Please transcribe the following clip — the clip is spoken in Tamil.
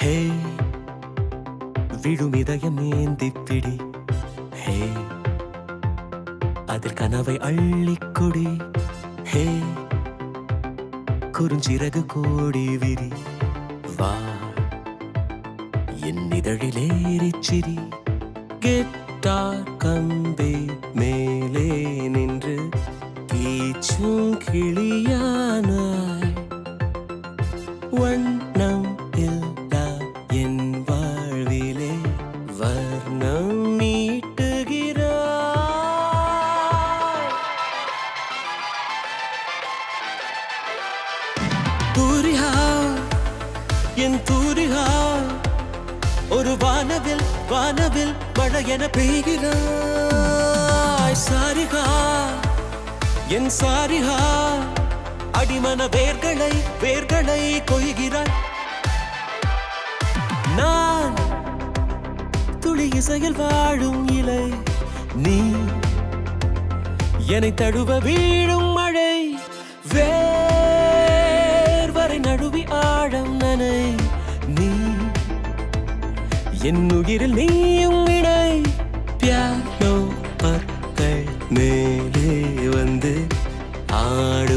ஹே விடும் இதயம் ஏந்தி பிடி ஹே அதில் கனவை அள்ளிக்கொடி ஹே குறுஞ்சிறகு கோடி விரி வா என் இதழிலேறிச்சிரி கிட்டார் கம்பி மேலே நின்று கீச்சும் கிளியானாய் வண்ணம் இல்லா என் வாழ்விலே வர்ணம் நீட்டுகிறாய் தூரிகா என் தூரிகா ஒரு வானவில் வானவில் மழை என பெய்கிறாய் சாரிகா என் சாரிகா அடிமன வேர்களை வேர்களை கொய்கிறாய் நான் துளி இசையில் வாழும் இலை நீ என்னை தழுவ வீழும் மழை வேர்வரை நழுவி ஆழம் நனை நீ என் உயிரில் நீயும் இணை பியானோ பற்கள் மேலே வந்து ஆட